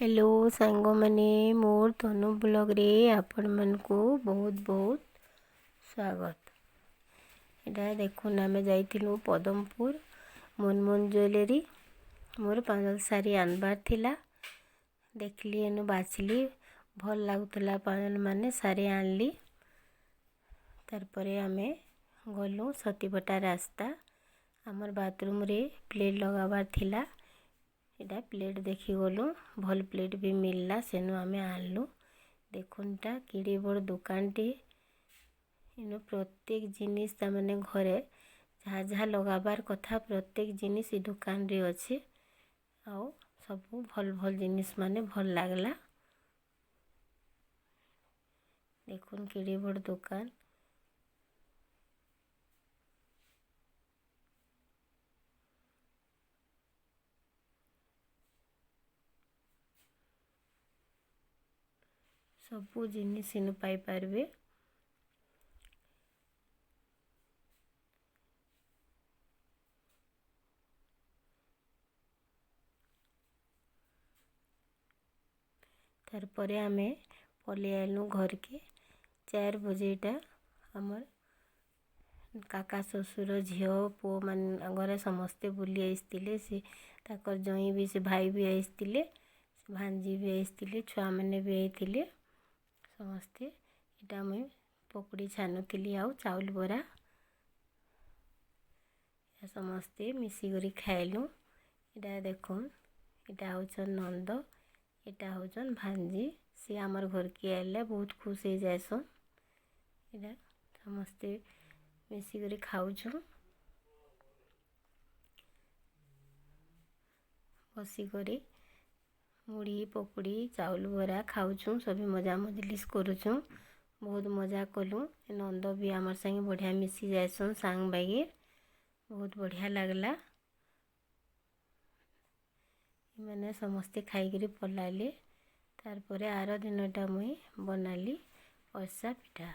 Hello सांग मैंने मोर तनु blog रे आपण मानकु बहुत बहुत स्वागत। इटा देखुन आमे जाइथिलु पदमपुर मनमोहन ज्वेलरी मोर 5 सारी आनबार थिला। देखली एनु बाछली भल लागुतला पायल माने सारी आनली। तारपरे आमे गलु सतीपटा रास्ता हमर बाथरूम रे प्लेट लगाबार थिला। इटा प्लेट देखी गलु भल प्लेट भी मिलला सेनु आमे आनलु। देखुनटा किड़ी बड़ दुकान टी इनु प्रत्येक जिनिस ता माने घरे जहाँ जहाँ लगाबार कथा प्रत्येक जिनिस ई दुकान रे अछि। आउ सबु भल भल जिनिस माने भल लागला। देखुन किड़ी बड़ दुकान सबु जिनिस इनु पाई पारबे। तारपरे आमे पले आलु घर के 4 बजेटा हमर काका ससुर झियो पो मान घरे समस्ते बुली आइसतिले। से ताकर जई भी से भाई भी आइसतिले से भांजी भी आइसतिले छुआ माने भी आइतिले समस्ते। इटा मुई पकड़ी छानुतिली आउ चाउल बरा समस्ते मिसी करी खाइलु। इटा देखुन इटा होचन नंद इटा होचन भांजी से हमर घर के आइले बहुत खुश हो जायसन। इटा समस्ते मिसी करी खाउछु बसी करी मुड़ी पकड़ी चाउल बरा खाउछु सभी मजा मजलिस करुछु बहुत मजा कलु। नंद भी हमर संगे बढ़िया मिसी जायसन सांग बागे बहुत बढ़िया लागला। मैंने समस्ते खाई पलाले। तारपरे आर दिनटा मुई बनाली अरसा पिठा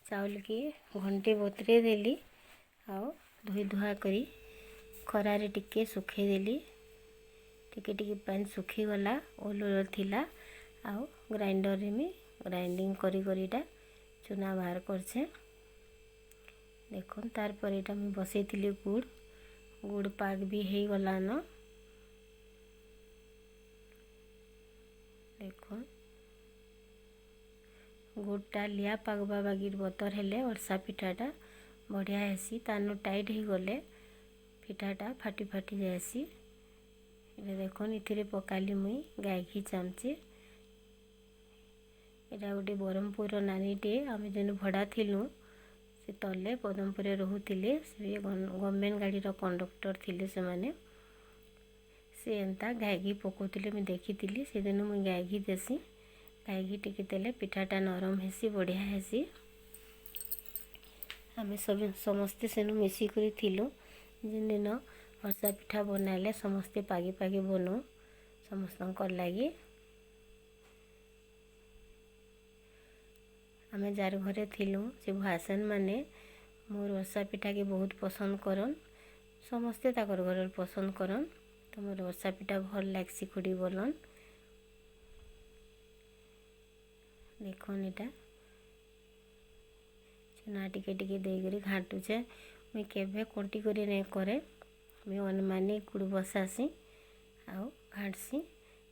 चाउल के घंटे बतरे देली आउ धोई धुआ करी खरारे टिके सुखे देली। टिके टिके पानी सुखी गला ओल थिला आउ ग्राइंडर रे में ग्राइंडिंग करी करीटा चुना बाहर करछे। देखुन तारपर एटा मैं बसैतिली गुड़ पाक भी हो गला न। देखुन गुड़टा लिया पागबा बागिर बतर हेले अरसा पिठाटा बढ़िया हेसी तानु टाइट ही गले पिठाटा फाटी फाटी जाएसी। इधर देखुन इथिरे पकाली मुई गाय घी चामचे। एटा गोटे ब्रह्मपुर नानीटे आमे जेनु भड़ा थिलु से तले पदमपुर रोहुतिले से गवर्नमेंट गाड़ी रो कंडक्टर थिले से माने से एंता गाय घी पकोतिले मैं देखितिली से दिन मुई गाय घी देसी। गाय घी टिके देले पिठाटा नरम हेसी बढ़िया हेसी। आमे सब समस्ते सेनु मिसी करी थिलु जिन दिन अरसा पिठा बनाले समस्ते पागी पागी बनो समस्तंकर लागी। आमे जार घरे थिलु से भासन माने मोर अरसा पिठा के बहुत पसंद करन समस्ते ताकर घर पसंद करन तो मोर अरसा पिठा भल लागसी खुड़ी बोलन। देखुन इटा चुना टिके टिके देकरी घाटुचे मुई केबे कोटी करी नहीं करे मुई अनुमानी गुड़ बसासी आउ घाटसी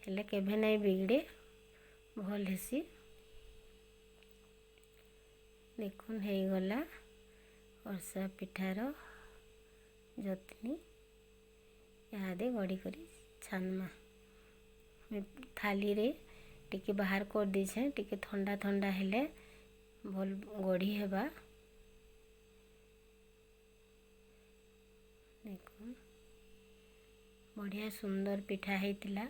हेले केबे नहीं बिगड़े भल हेसी। देखुन हे गला अरसा पिठार जतनी यादे गड़ी करी छानमा मैं थाली रे टिके बाहर कर दीछे टिके ठंडा ठंडा हेले भल गढ़ी हेबा। देखुन बढ़िया सुंदर पिठा हेतिला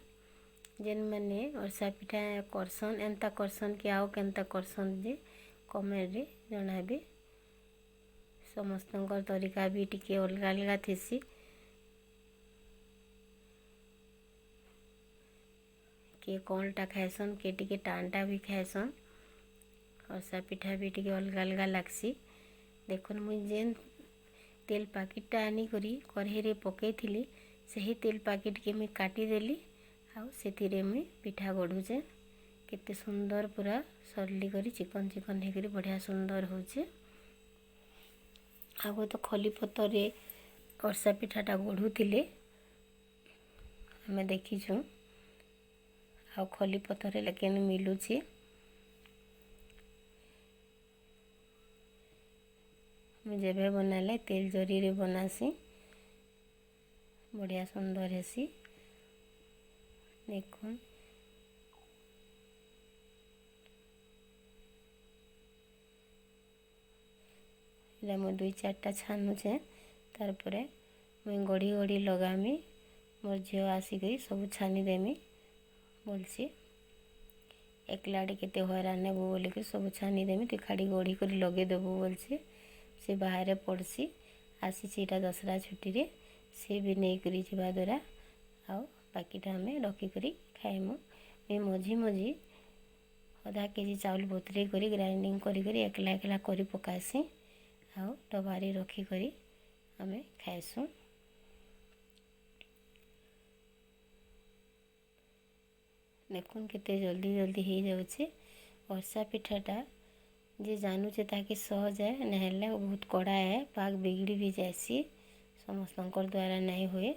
जेन माने अरसा पिठा करसन एंता करसन कि आओ केंता करसन जे कमेंट रे जणाबे। समस्तंकर तरीका भी टिके अलग अलग थेसी। के कौनटा खाएसन के टिके टानटा भी खाएसन अरसा पिठा भी टिके अलग अलग लागसी। देखुन मुई जेन तेल पाकिटटा आनी करी कढ़ई रे पकई थिली सही तेल पाकिट के मुई काटी देली आउ से मुई पिठा गढ़ुचे केते सुंदर पूरा सरली करी चिकन चिकन होकर बढ़िया सुंदर होचे। आगो तो खली पतर रे अरसा पिठाटा गढ़ुले आम देखीचु आ खली पतर लेकिन मिलूची मुझे बनाले तेल जरी रे बनासी बढ़िया सुंदर हेसी। देखुन इला मु 2-4टा छानुचे तार परे मुई गढ़ी गढ़ी लगामी मोर झील आसिक सब छानी देमी बोलसी एकलाड़ी केते हैरान हेबू बोलिक सब छानी देमी तु खाड़ी गढ़ी कर लगे देबू बोलसी। से बाहर पड़सी आसी दसरा छुट्टी रे से भी नहीं करी जीवा द्वारा आउ बाकीटा आम रखिक खाइमु। मैं मझी मझी आधा केजी चाउल बतुरे कर ग्राइंडिंग कर एकला एकला कर पकासी आउ डबारे रखिक आम खाइसु। देखुन केते जल्दी जल्दी हो जाउछे। अरसा पिठाटा जे जानूचे ताकि सहज है नहेले बहुत कड़ा है पाग बिगड़ी भी जाएसी समस्तंकर द्वारा नहीं हुए।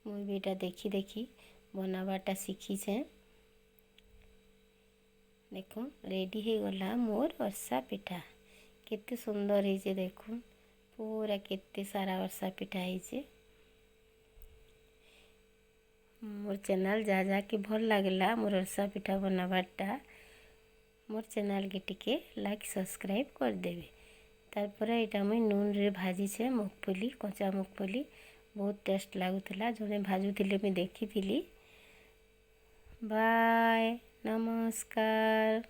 मुई भी एटा देखी देखी बनाबाटा शिखीछे। देखो रेडी हो गला मोर अरसा पिठा केते सुंदर होइछे। देखो पूरा केते सारा अरसा पिठा होइछे। मोर चैनल जा जाके भल लागला मोर अरसा पिठा बनाबाटा मोर चैनल के टिके लाइक सब्सक्राइब कर देबे। तारपर एटा मुई नून रे भाजीछे मूंगफली कच्चा मूंगफली बहुत टेस्ट लागुतला जने भाजुथिले मैं देखिथिली। बाय नमस्कार।